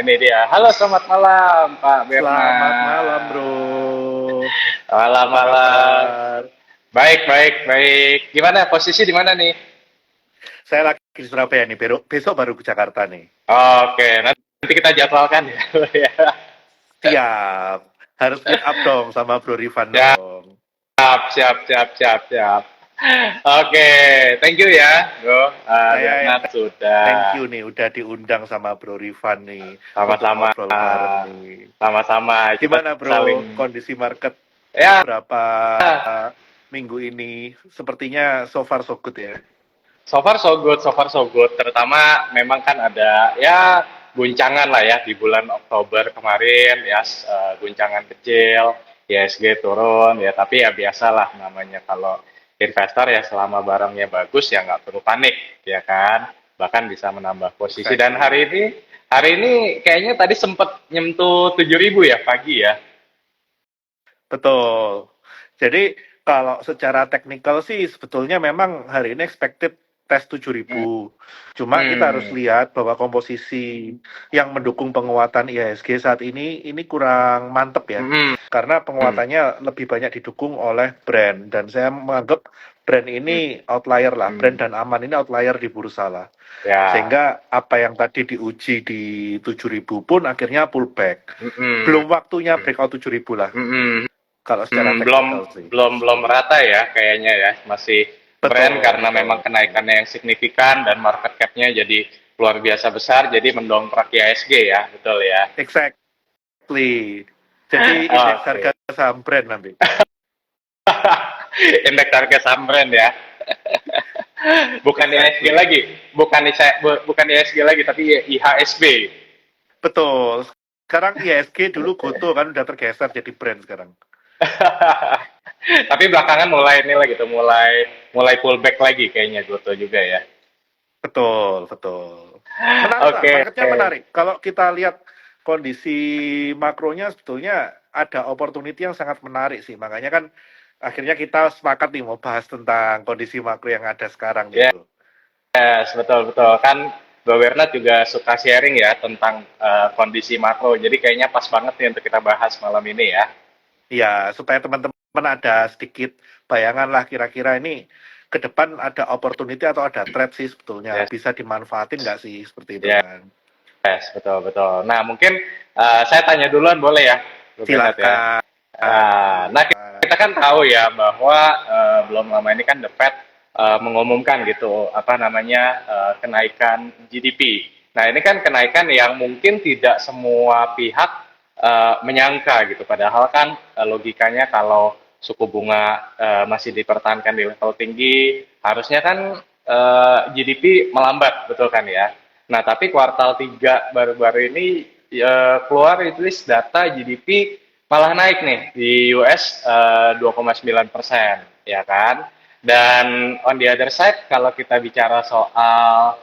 ini dia. Halo, selamat malam, Pak Selamat malam, Berna. bro. Apa Malam-malam. kabar? Baik, baik, baik. Gimana posisi di mana nih? Saya lagi di Surabaya nih, besok baru ke Jakarta nih. Oke, nanti kita jadwalkan ya. Ya. Siap. Harus meet up dong sama Bro Rifan Siap, dong. siap, siap, siap, siap. Oke, thank you ya, Bro. Saya yang Bernard thank sudah you nih, udah diundang sama Bro Rifan nih untuk sama-sama, ngobrol bareng nih. sama-sama. Kita Gimana, Bro, saling, kondisi market ya, beberapa minggu ini? Sepertinya so far so good ya. so far so good, so far so good. Terutama memang kan ada ya guncangan lah ya di bulan Oktober kemarin ya, guncangan kecil, ISG turun ya, tapi ya biasalah namanya kalau investor ya selama barangnya bagus ya nggak perlu panik ya kan, bahkan bisa menambah posisi. Dan Exactly. hari ini kayaknya tadi sempat nyentuh 7.000 ya pagi ya. Betul. Jadi kalau secara teknikal sih sebetulnya memang hari ini expected tes 7.000. Cuma kita harus Hmm, lihat bahwa komposisi yang mendukung penguatan IHSG saat ini kurang mantep ya. hmm, Karena hmm, penguatannya lebih banyak didukung oleh brand dan saya menganggap brand hmm, ini outlier lah. Brand hmm. dan aman ini outlier di bursa lah. Ya, Sehingga apa yang tadi diuji di 7.000 pun akhirnya pullback. hmm, hmm, Belum waktunya breakout 7.000 lah. hmm, hmm. Kalau secara Belum teknikal sih, belum seperti itu. rata ya kayaknya ya, masih brand Betul, karena memang betul. kenaikannya yang signifikan dan market cap-nya jadi luar biasa besar, jadi mendongkrak IHSG ya, betul ya. Exactly. Jadi indeks harga Oke. saham brand nanti. Indeks harga saham brand ya. Bukan IHSG Exactly. lagi, bukan IHSG lagi tapi IHSB. Betul. Sekarang ISG dulu Goto kan udah tergeser jadi brand sekarang. Tapi belakangan mulai ini lagi tuh, mulai mulai pullback lagi kayaknya Goto juga ya. Betul, betul. Menarik lah, Oke. marketnya menarik. Kalau kita lihat kondisi makronya sebetulnya ada opportunity yang sangat menarik sih. Makanya kan akhirnya kita sepakat nih mau bahas tentang kondisi makro yang ada sekarang nih, bro. Yes, betul betul. Kan Mbak Bernard juga suka sharing ya tentang kondisi makro. Jadi kayaknya pas banget nih untuk kita bahas malam ini ya. Ya, supaya teman-teman ada sedikit bayangan lah kira-kira ini ke depan ada opportunity atau ada threat sih sebetulnya. Yes, Bisa dimanfaatin nggak sih seperti itu yes, kan? betul betul. Nah, mungkin saya tanya duluan boleh ya, Mbak Bernard ya. Silakan. Nah, kita kan tahu ya bahwa belum lama ini kan The Fed mengumumkan gitu apa namanya kenaikan GDP. Nah, ini kan kenaikan yang mungkin tidak semua pihak menyangka gitu. Padahal kan logikanya kalau suku bunga masih dipertahankan di level tinggi, harusnya kan GDP melambat, betul kan ya? Nah, tapi kuartal 3 baru-baru ini keluar rilis data GDP malah naik nih di US 2,9%, ya kan? Dan on the other side, kalau kita bicara soal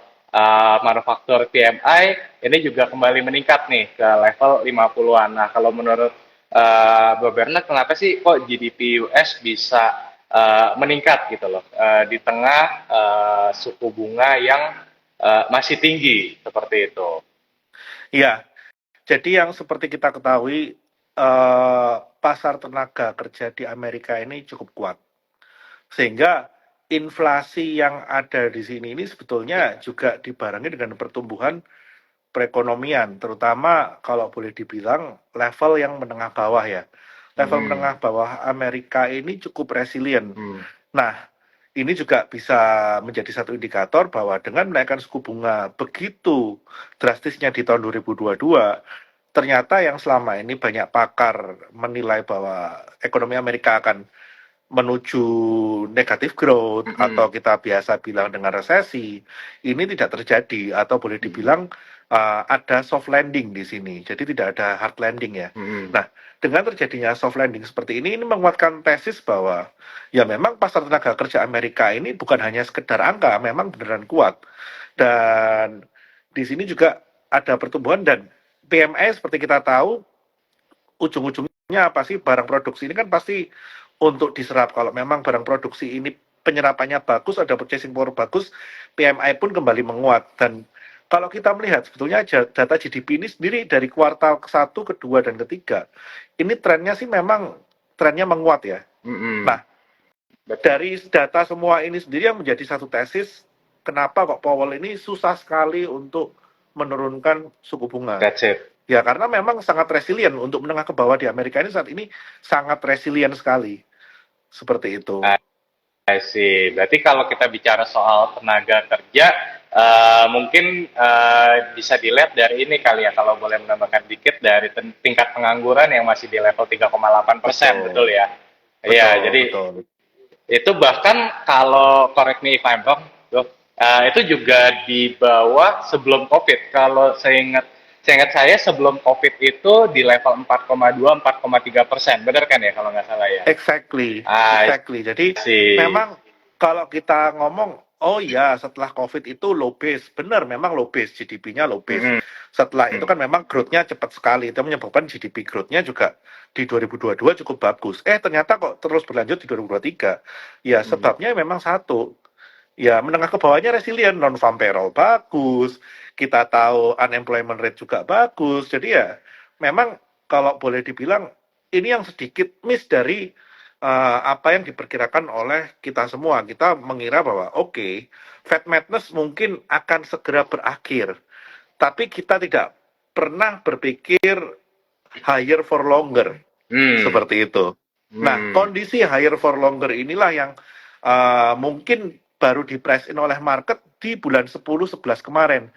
manufaktur PMI, ini juga kembali meningkat nih ke level 50-an. Nah, kalau menurut Mbak Bernard, kenapa sih kok GDP US bisa meningkat gitu loh, di tengah suku bunga yang masih tinggi seperti itu. Iya, jadi yang seperti kita ketahui pasar tenaga kerja di Amerika ini cukup kuat. Sehingga inflasi yang ada di sini ini sebetulnya juga dibarengi dengan pertumbuhan perekonomian, terutama kalau boleh dibilang level yang menengah bawah ya. Level Hmm, menengah bawah Amerika ini cukup resilient. hmm, Nah, ini juga bisa menjadi satu indikator bahwa dengan menaikkan suku bunga begitu drastisnya di tahun 2022, ternyata yang selama ini banyak pakar menilai bahwa ekonomi Amerika akan menuju negatif growth hmm, atau kita biasa bilang dengan resesi, ini tidak terjadi atau boleh hmm, dibilang ada soft landing di sini. Jadi tidak ada hard landing ya. hmm, Nah, dengan terjadinya soft landing seperti ini menguatkan tesis bahwa ya memang pasar tenaga kerja Amerika ini bukan hanya sekedar angka, memang beneran kuat. Dan di sini juga ada pertumbuhan dan PMI seperti kita tahu ujung-ujungnya apa sih barang produksi ini kan pasti untuk diserap. Kalau memang barang produksi ini penyerapannya bagus, ada purchasing power bagus, PMI pun kembali menguat dan kalau kita melihat sebetulnya data GDP ini sendiri dari kuartal ke-1, ke-2, dan ke-3, ini trennya sih memang trennya menguat ya. Mm-mm. Nah, dari data semua ini sendiri yang menjadi satu tesis, kenapa kok Powell ini susah sekali untuk menurunkan suku bunga. That's it. Ya karena memang sangat resilient untuk menengah ke bawah di Amerika ini saat ini sangat resilient sekali. Seperti itu. I see. Berarti kalau kita bicara soal tenaga kerja, mungkin bisa dilihat dari ini kali ya, kalau boleh menambahkan dikit, dari tingkat pengangguran yang masih di level 3,8%, betul ya? Iya, Betul, jadi betul. itu bahkan kalau correct me if I'm wrong, itu juga di bawah sebelum COVID. Kalau saya ingat saya sebelum COVID itu di level 4,2, 4,3%, benar kan ya kalau nggak salah ya? Exactly, I exactly. Jadi see. memang kalau kita ngomong, oh ya setelah COVID itu low base, benar memang low base, GDP-nya low base. Mm-mm. Setelah itu kan memang growth-nya cepat sekali, itu menyebabkan GDP growth-nya juga di 2022 cukup bagus. Ternyata kok terus berlanjut di 2023. Ya sebabnya memang satu, ya menengah ke bawahnya resilient, non-farm payroll bagus, kita tahu unemployment rate juga bagus, jadi ya memang kalau boleh dibilang ini yang sedikit miss dari apa yang diperkirakan oleh kita semua. Kita mengira bahwa oke, Fed Madness mungkin akan segera berakhir, tapi kita tidak pernah berpikir higher for longer, Hmm. seperti itu. Nah, Hmm. kondisi higher for longer inilah yang mungkin baru di price in oleh market di bulan 10-11 kemarin.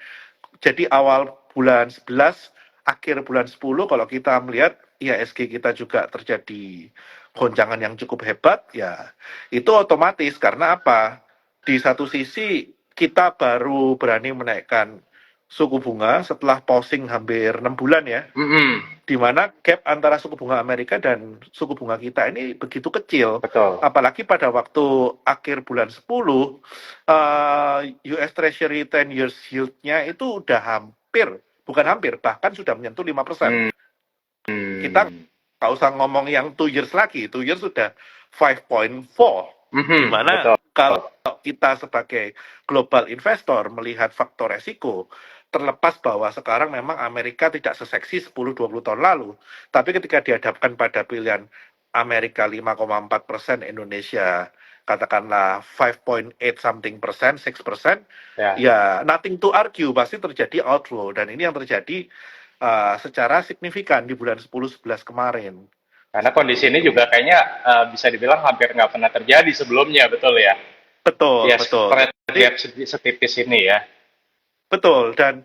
Jadi awal bulan 11, akhir bulan 10, kalau kita melihat IHSG kita juga terjadi goncangan yang cukup hebat, ya itu otomatis karena apa? Di satu sisi kita baru berani menaikkan suku bunga setelah pausing hampir 6 bulan ya, Mm-mm. di mana gap antara suku bunga Amerika dan suku bunga kita ini begitu kecil. Betul. Apalagi pada waktu akhir bulan 10, US Treasury 10 years yield-nya itu udah hampir, bukan hampir, bahkan sudah menyentuh 5%. Kita Hmm. nggak usah ngomong yang 2 years lagi, 2 years sudah 5.4. Di mana Betul. kalau kita sebagai global investor melihat faktor resiko, terlepas bahwa sekarang memang Amerika tidak seseksi 10-20 tahun lalu, tapi ketika dihadapkan pada pilihan Amerika 5,4%, Indonesia katakanlah 5.8 something persen, 6%, ya nothing to argue, pasti terjadi outflow, dan ini yang terjadi secara signifikan di bulan 10-11 kemarin. Karena Seperti kondisi ini itu. juga kayaknya bisa dibilang hampir nggak pernah terjadi sebelumnya, betul ya? Betul, Ya, betul. spread Jadi gap setipis ini ya. betul, dan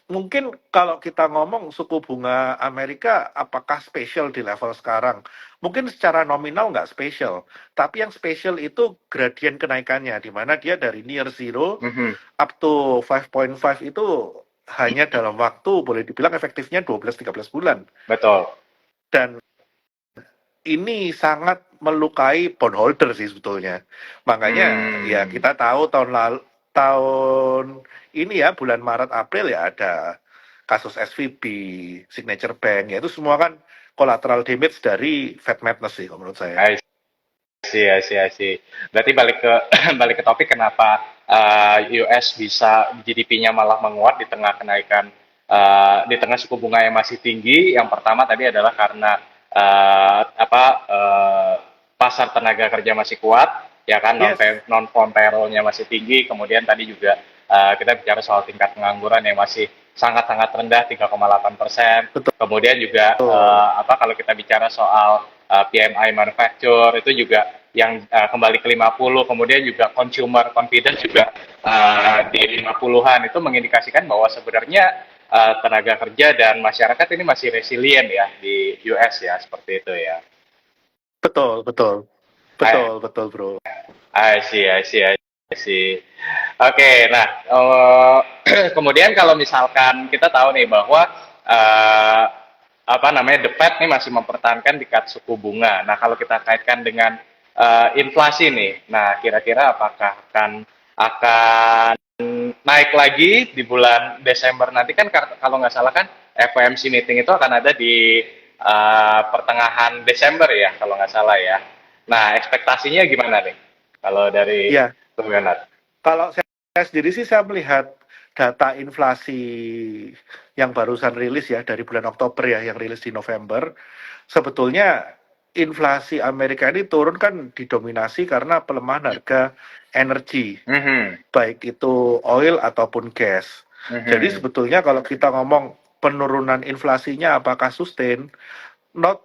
mungkin kalau kita ngomong suku bunga Amerika apakah spesial di level sekarang? Mungkin secara nominal nggak spesial, tapi yang spesial itu gradien kenaikannya, di mana dia dari near zero Mhm. up to 5.5 itu hanya dalam waktu boleh dibilang efektifnya 12-13 bulan. Betul. Dan ini sangat melukai bondholder sih sebetulnya. Makanya ya kita tahu tahun ini ya bulan Maret April ya ada kasus SVB, Signature Bank, ya itu semua kan collateral damage dari Fed Madness sih menurut saya. I see. Berarti balik ke balik ke topik, kenapa US bisa GDP-nya malah menguat di tengah kenaikan, di tengah suku bunga yang masih tinggi. Yang pertama tadi adalah karena pasar tenaga kerja masih kuat, ya kan, Yes, non farm payroll-nya masih tinggi. Kemudian tadi juga kita bicara soal tingkat pengangguran yang masih sangat-sangat rendah, 3,8%. betul. Kemudian juga kalau kita bicara soal PMI manufacture itu juga yang kembali ke 50, kemudian juga consumer confidence juga di 50-an, itu mengindikasikan bahwa sebenarnya tenaga kerja dan masyarakat ini masih resilient ya di US ya, seperti itu ya. Betul, betul. I, Betul, bro. I see. Oke, nah kemudian kalau misalkan kita tahu nih bahwa uh, the Fed nih masih mempertahankan tingkat suku bunga. Nah, kalau kita kaitkan dengan inflasi nih, nah kira-kira apakah akan naik lagi di bulan Desember nanti? Kan kalau nggak salah kan FOMC meeting itu akan ada di pertengahan Desember ya, kalau nggak salah ya. Nah, ekspektasinya gimana nih kalau dari Ya, Bung Leonard? kalau saya sendiri sih saya melihat data inflasi yang barusan rilis ya dari bulan Oktober ya, yang rilis di November, sebetulnya inflasi Amerika ini turun kan didominasi karena pelemahan harga energi, Mhm. baik itu oil ataupun gas. Jadi Mhm. sebetulnya kalau kita ngomong penurunan inflasinya apakah sustain, not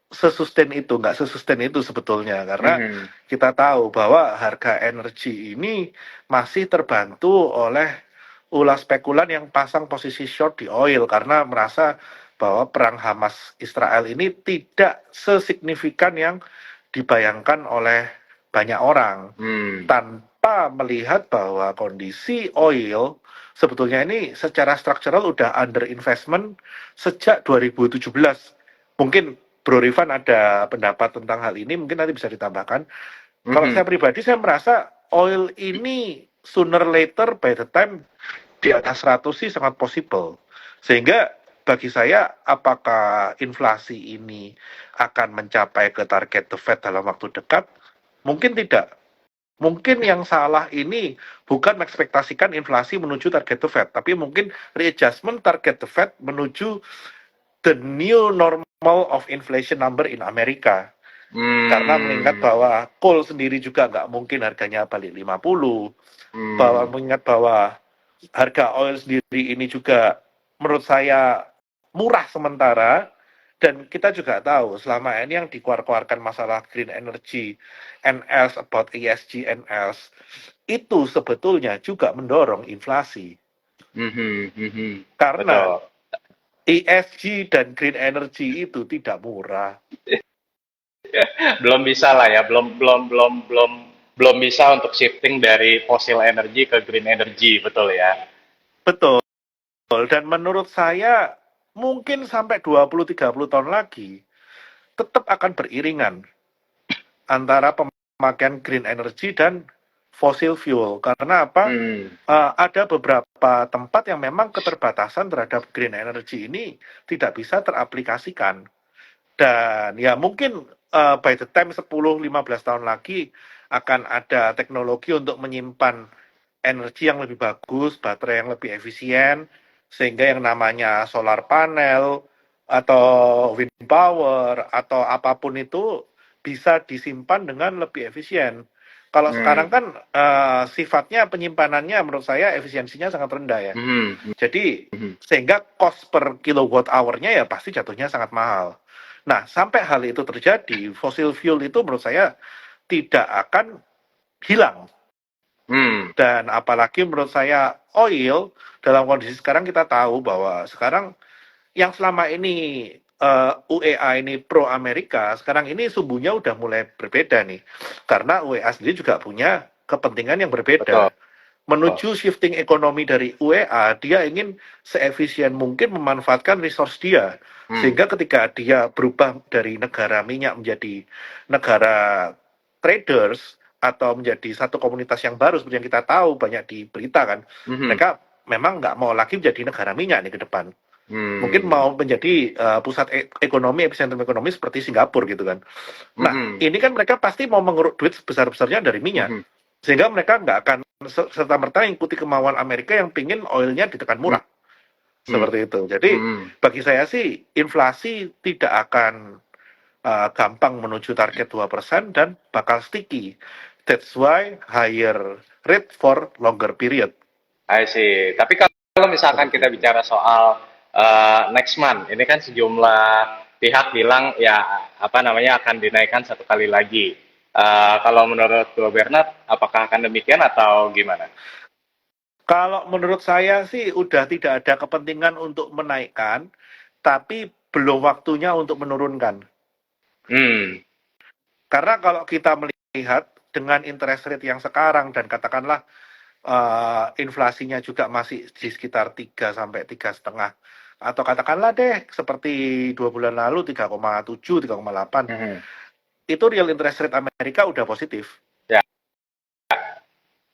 sesustain itu, nggak sesustain itu sebetulnya, karena Mhm. kita tahu bahwa harga energi ini masih terbantu oleh ulah spekulan yang pasang posisi short di oil karena merasa bahwa perang Hamas Israel ini tidak sesignifikan yang dibayangkan oleh banyak orang, Hmm. tanpa melihat bahwa kondisi oil sebetulnya ini secara struktural udah under investment sejak 2017. Mungkin Bro Rifan ada pendapat tentang hal ini, mungkin nanti bisa ditambahkan. Kalau Mhm. saya pribadi, saya merasa oil ini sooner later by the time di atas 100 sih sangat possible. Sehingga bagi saya, apakah inflasi ini akan mencapai ke target the Fed dalam waktu dekat? Mungkin tidak. Mungkin yang salah ini bukan mengekspektasikan inflasi menuju target the Fed, tapi mungkin readjustment target the Fed menuju the new normal of inflation number in Amerika. Karena mengingat Hmm. bahwa coal sendiri juga nggak mungkin harganya balik 50, bahwa Hmm. mengingat bahwa harga oil sendiri ini juga menurut saya murah sementara, dan kita juga tahu selama ini yang dikeluarkan masalah green energy, NS, about ESG, NS, itu sebetulnya juga mendorong inflasi. Mhm. Mhm. Karena Betul. ESG dan green energy itu tidak murah. Belum bisa lah ya, belum bisa untuk shifting dari fossil energy ke green energy, betul ya. Betul. Dan menurut saya mungkin sampai 20-30 tahun lagi tetap akan beriringan antara pemakaian green energy dan fossil fuel. Karena apa? Hmm. Ada beberapa tempat yang memang keterbatasan terhadap green energy ini tidak bisa teraplikasikan. Dan ya mungkin by the time 10-15 tahun lagi akan ada teknologi untuk menyimpan energi yang lebih bagus, baterai yang lebih efisien, sehingga yang namanya solar panel atau wind power atau apapun itu bisa disimpan dengan lebih efisien. Kalau sekarang Hmm. kan sifatnya penyimpanannya menurut saya efisiensinya sangat rendah ya. Mhm. Jadi Mhm. sehingga cost per kilowatt hour-nya ya pasti jatuhnya sangat mahal. Nah, sampai hal itu terjadi, fossil fuel itu menurut saya tidak akan hilang. Hmm. Dan apalagi menurut saya oil dalam kondisi sekarang kita tahu bahwa sekarang yang selama ini UEA ini pro Amerika, sekarang ini sumbunya udah mulai berbeda nih. Karena UEA sendiri juga punya kepentingan yang Betul. berbeda. Menuju shifting ekonomi dari UEA, dia ingin seefisien mungkin memanfaatkan resource dia. Hmm. Sehingga ketika dia berubah dari negara minyak menjadi negara traders, atau menjadi satu komunitas yang baru seperti yang kita tahu banyak di berita kan, Mhm. mereka memang nggak mau lagi menjadi negara minyak nih ke depan. Mungkin Hmm. mau menjadi pusat ekonomi, epicentrum ekonomi seperti Singapura gitu kan. Nah, Mhm. ini kan mereka pasti mau mengeruk duit sebesar-besarnya dari minyak. Mhm. Sehingga mereka nggak akan serta-merta ikuti kemauan Amerika yang pingin oilnya ditekan murah. Mhm. Seperti itu. Jadi, Mhm. bagi saya sih, inflasi tidak akan gampang menuju target 2% dan bakal sticky. That's why higher rate for longer period. I see. Tapi kalau misalkan Seperti kita itu. bicara soal next month, ini kan sejumlah pihak bilang ya apa namanya akan dinaikkan satu kali lagi. Kalau menurut Bro Bernard, apakah akan demikian atau gimana? Kalau menurut saya sih udah tidak ada kepentingan untuk menaikkan, tapi belum waktunya untuk menurunkan. Hmm. Karena kalau kita melihat dengan interest rate yang sekarang dan katakanlah inflasinya juga masih di sekitar 3 sampai 3,5, atau katakanlah deh seperti 2 bulan lalu 3,7, 3,8, Mhm. itu real interest rate Amerika udah positif. Ya.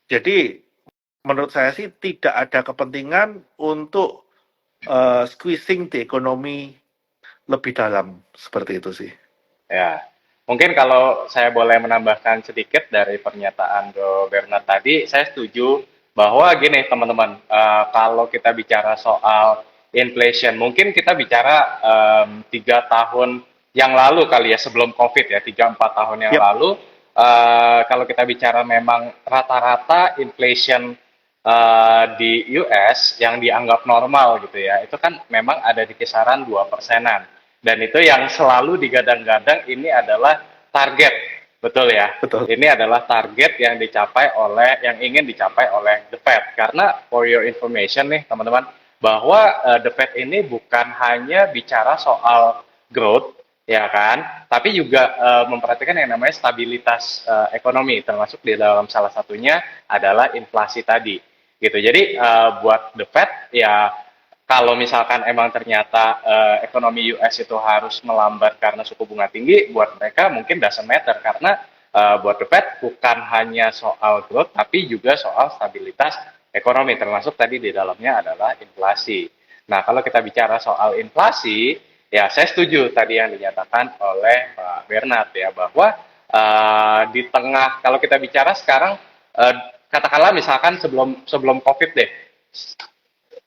Jadi menurut saya sih tidak ada kepentingan untuk squeezing di ekonomi lebih dalam seperti itu sih. Ya, mungkin kalau saya boleh menambahkan sedikit dari pernyataan Bro Bernard tadi, saya setuju bahwa gini teman-teman, kalau kita bicara soal inflation, mungkin kita bicara 3 tahun yang lalu kali ya, sebelum COVID ya, 3-4 tahun yang Yap, lalu, kalau kita bicara memang rata-rata inflation di US yang dianggap normal gitu ya, itu kan memang ada di kisaran 2%-an. Dan itu yang selalu digadang-gadang ini adalah target, betul ya. betul. Ini adalah target yang yang ingin dicapai oleh the Fed. Karena for your information nih teman-teman, bahwa the Fed ini bukan hanya bicara soal growth, ya kan, tapi juga memperhatikan yang namanya stabilitas ekonomi, termasuk di dalam salah satunya adalah inflasi tadi, gitu. Jadi buat the Fed ya, kalau misalkan emang ternyata ekonomi US itu harus melambat karena suku bunga tinggi, buat mereka mungkin doesn't matter, karena buat the Fed bukan hanya soal growth, tapi juga soal stabilitas ekonomi, termasuk tadi di dalamnya adalah inflasi. Nah, kalau kita bicara soal inflasi, ya saya setuju tadi yang dinyatakan oleh Pak Bernard ya, bahwa di tengah, kalau kita bicara sekarang, katakanlah misalkan sebelum sebelum COVID deh,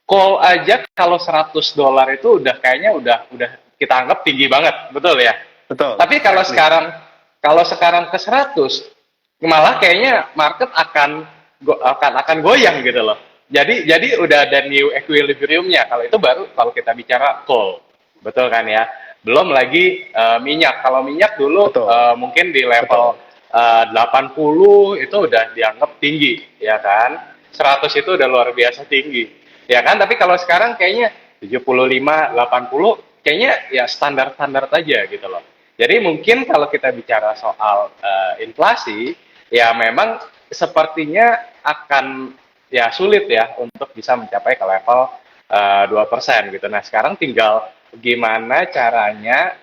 call aja kalau $100 itu udah kayaknya udah kita anggap tinggi banget, betul ya. Betul, Tapi exactly. kalau sekarang ke 100, malah kayaknya market akan goyang gitu loh. Jadi udah ada new equilibriumnya. Kalau itu baru kalau kita bicara call, betul kan ya. Belum lagi minyak. Kalau minyak dulu Betul, mungkin di level betul. 80 itu udah dianggap tinggi, ya kan. 100 itu udah luar biasa tinggi, ya kan. Tapi kalau sekarang kayaknya 75, 80 kayaknya ya standar-standar aja gitu loh. Jadi mungkin kalau kita bicara soal inflasi, ya memang sepertinya akan ya sulit ya untuk bisa mencapai ke level 2% gitu. Nah, sekarang tinggal gimana caranya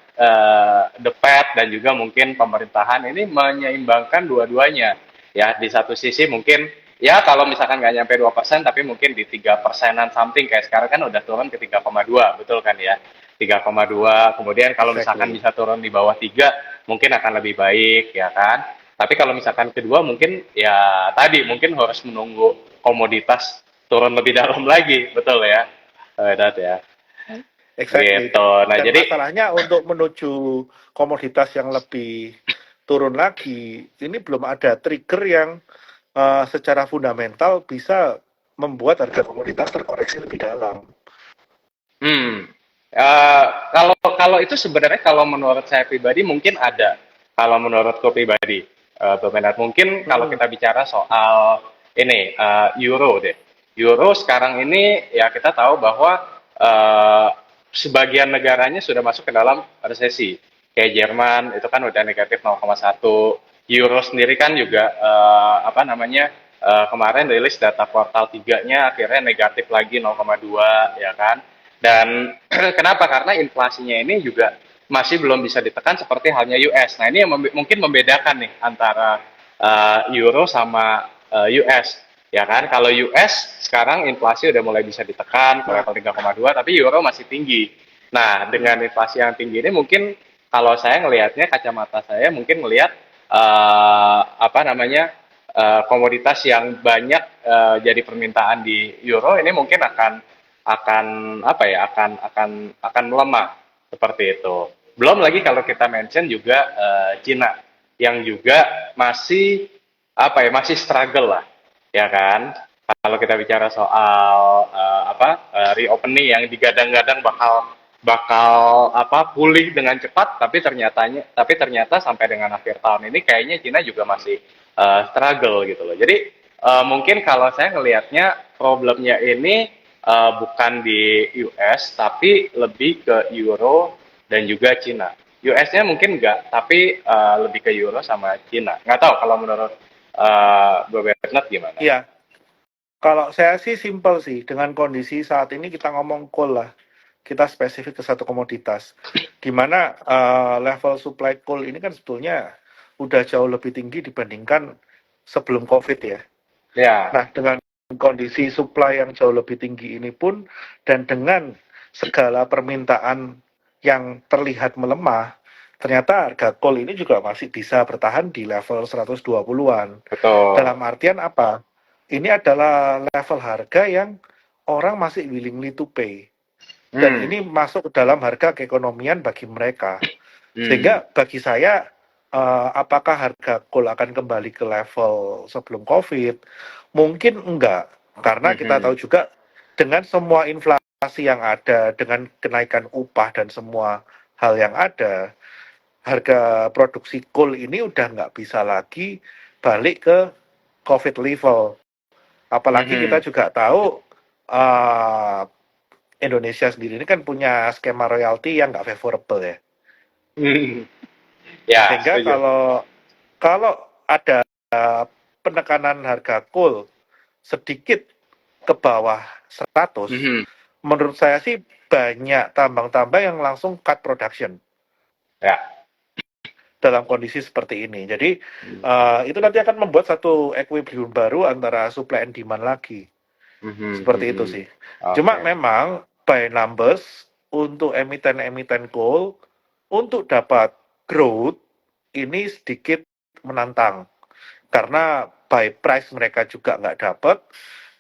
the Fed dan juga mungkin pemerintahan ini menyeimbangkan dua-duanya. Ya, di satu sisi mungkin ya kalau misalkan nggak nyampe 2%, tapi mungkin di 3%-an something, kayak sekarang kan udah turun ke 3,2, betul kan ya. 3,2, kemudian kalau misalkan Exactly. bisa turun di bawah 3, mungkin akan lebih baik, ya kan. Tapi kalau misalkan kedua, mungkin ya tadi, mungkin harus menunggu komoditas turun lebih dalam lagi, betul ya. Dat ya, Exactly. gitu. Nah, Dan jadi masalahnya untuk menuju komoditas yang lebih turun lagi, ini belum ada trigger yang secara fundamental bisa membuat harga komoditas terkoreksi lebih dalam. Hmm. Kalau itu sebenarnya, kalau menurut saya pribadi mungkin ada. Kalau menurutku pribadi, Bang mungkin kalau Hmm. kita bicara soal ini euro deh. Euro sekarang ini ya kita tahu bahwa uh, sebagian negaranya sudah masuk ke dalam resesi. Kayak Jerman itu kan udah negatif 0,1. Euro sendiri kan juga apa namanya, kemarin rilis data kuartal 3-nya akhirnya negatif lagi 0,2, ya kan. Dan kenapa? Karena inflasinya ini juga masih belum bisa ditekan seperti halnya US. Nah, ini yang mungkin membedakan nih antara euro sama US. Ya kan, kalau US sekarang inflasi udah mulai bisa ditekan ke Nah, level 3,2, tapi euro masih tinggi. Nah, dengan inflasi yang tinggi ini mungkin kalau saya ngelihatnya, kacamata saya mungkin melihat apa namanya, komoditas yang banyak jadi permintaan di euro ini mungkin akan apa ya, akan melemah seperti itu. Belum lagi kalau kita mention juga Cina yang juga masih apa ya, masih struggle lah, ya kan. Kalau kita bicara soal reopening yang digadang-gadang bakal bakal apa, pulih dengan cepat, tapi ternyata sampai dengan akhir tahun ini kayaknya Cina juga masih struggle gitu loh. Jadi mungkin kalau saya ngelihatnya problemnya ini bukan di US, tapi lebih ke Euro dan juga Cina. US-nya mungkin enggak, tapi lebih ke Euro sama Cina. Nggak tahu kalau menurut Bro Bernard gimana? iya. Kalau saya sih simpel sih, dengan kondisi saat ini kita ngomong coal lah, kita spesifik ke satu komoditas, di mana level supply coal ini kan sebetulnya udah jauh lebih tinggi dibandingkan sebelum COVID ya. Ya, Nah, dengan kondisi supply yang jauh lebih tinggi ini pun, dan dengan segala permintaan yang terlihat melemah, ternyata harga coal ini juga masih bisa bertahan di level 120-an. betul. Dalam artian apa? ini adalah level harga yang orang masih willingly to pay. Dan Hmm. ini masuk ke dalam harga keekonomian bagi mereka. Hmm. Sehingga bagi saya, apakah harga coal akan kembali ke level sebelum COVID? Mungkin enggak, karena kita Mhm. tahu juga dengan semua inflasi yang ada, dengan kenaikan upah dan semua hal yang ada, harga produksi coal ini udah nggak bisa lagi balik ke COVID level. Apalagi kita Mhm. juga tahu uh, Indonesia sendiri ini kan punya skema royalti yang nggak favorable ya. Mhm. Ya, Sehingga setuju. kalau kalau ada penekanan harga coal sedikit ke bawah 100, Mhm. menurut saya sih banyak tambang-tambang yang langsung cut production Ya. dalam kondisi seperti ini. Jadi Mhm. itu nanti akan membuat satu equilibrium baru antara supply and demand lagi. Mhm. Seperti itu Mhm. sih. Cuma Oke. memang by numbers untuk emiten-emiten coal untuk dapat growth ini sedikit menantang karena by price mereka juga nggak dapat,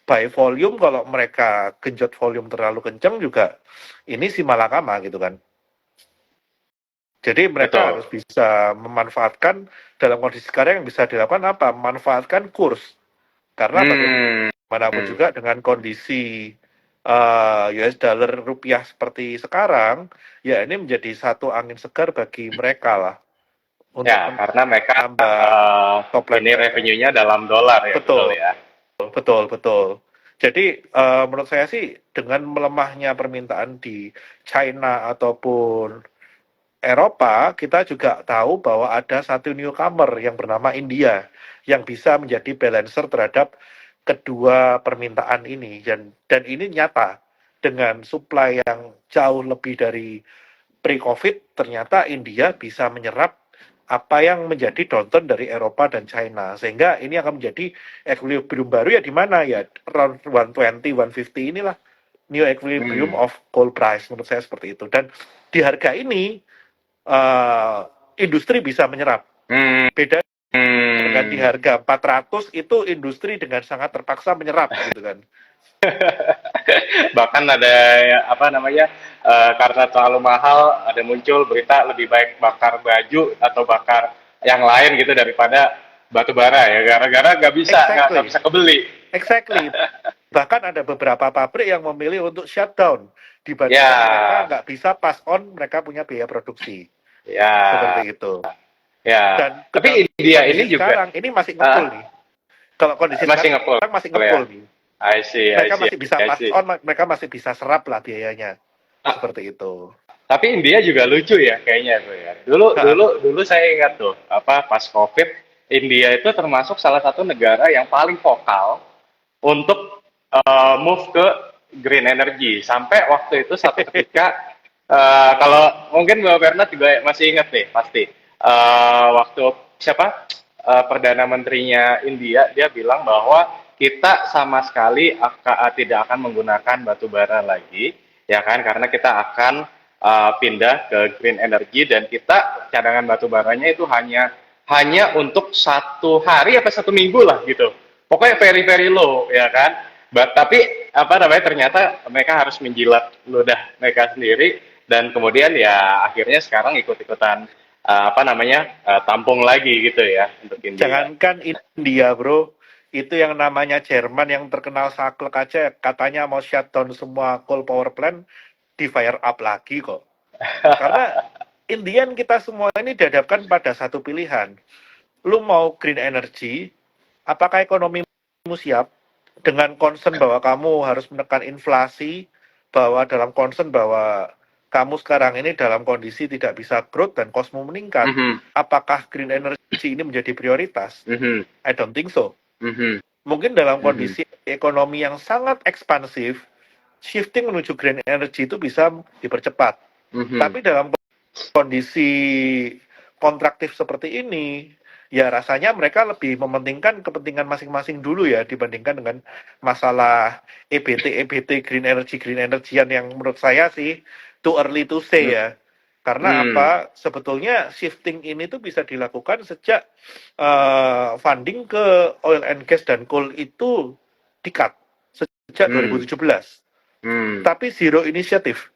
by volume kalau mereka genjot volume terlalu kenceng juga ini si malakama gitu kan. Jadi mereka Betul. harus bisa memanfaatkan dalam kondisi sekarang yang bisa dilakukan apa? Memanfaatkan kurs. Karena Hmm. bagaimanapun juga dengan kondisi US dollar rupiah seperti sekarang, ya ini menjadi satu angin segar bagi mereka lah untuk Ya, karena mereka menambah top line ini mereka. revenue-nya dalam dolar ya, betul Betul, ya. betul, betul. Jadi menurut saya sih dengan melemahnya permintaan di China ataupun Eropa, kita juga tahu bahwa ada satu newcomer yang bernama India yang bisa menjadi balancer terhadap kedua permintaan ini dan ini nyata dengan supply yang jauh lebih dari pre-COVID ternyata India bisa menyerap apa yang menjadi downturn dari Eropa dan China sehingga ini akan menjadi equilibrium baru ya di mana ya around 120 150 inilah new equilibrium Hmm. of coal price menurut saya seperti itu dan di harga ini uh, industri bisa menyerap. Hmm. Beda dengan di Hmm. harga 400 itu industri dengan sangat terpaksa menyerap gitu kan. Bahkan ada apa namanya karena terlalu mahal ada muncul berita lebih baik bakar baju atau bakar yang lain gitu daripada batu bara ya gara-gara nggak Exactly, bisa kebeli. exactly. Bahkan ada beberapa pabrik yang memilih untuk shutdown dibandingkan mereka Ya, nggak bisa pass on mereka punya biaya produksi. ya, Seperti itu. ya. Dan Tapi India kondisi ini juga sekarang ini masih uh, ngepul nih. Kalau kondisi masih sekarang ngepul masih ya. ngepul nih. I see, I Mereka see, masih bisa I pass see. on, mereka masih bisa serap lah biayanya. Ah, Seperti itu. tapi India juga lucu ya kayaknya tuh ya. Dulu saya ingat tuh apa pas COVID India itu termasuk salah satu negara yang paling vokal untuk move ke green energy sampai waktu itu satu ketika kalau mungkin Mbak Bernard juga masih ingat nih pasti waktu siapa perdana menterinya India dia bilang bahwa kita sama sekali tidak akan menggunakan batu bara lagi ya kan karena kita akan pindah ke green energy dan kita cadangan batu baranya itu hanya untuk 1 hari apa 1 minggu lah gitu pokoknya very very low ya kan tapi apa namanya ternyata mereka harus menjilat ludah mereka sendiri dan kemudian ya akhirnya sekarang ikut-ikutan apa namanya tampung lagi gitu ya untuk India. Jangankan India, bro. Itu yang namanya Jerman yang terkenal saklek aja. Katanya mau shutdown semua coal power plant, di fire up lagi kok. Karena Indian kita semua ini dihadapkan pada satu pilihan. Lu mau green energy, apakah ekonomimu siap? Dengan concern bahwa kamu harus menekan inflasi, bahwa dalam concern bahwa kamu sekarang ini dalam kondisi tidak bisa growth dan kosmu meningkat, Mhm, apakah green energy ini menjadi prioritas? mhm, I don't think so. mhm, Mungkin dalam mhm, kondisi ekonomi yang sangat ekspansif, shifting menuju green energy itu bisa dipercepat. mhm, Tapi dalam kondisi kontraktif seperti ini, ya rasanya mereka lebih mementingkan kepentingan masing-masing dulu ya dibandingkan dengan masalah EBT green energy green energyan yang menurut saya sih too early to say mhm, ya. Karena Hmm. apa? Sebetulnya shifting ini tuh bisa dilakukan sejak funding ke oil and gas dan coal itu di-cut sejak Hmm. 2017. Hmm. Tapi zero initiative.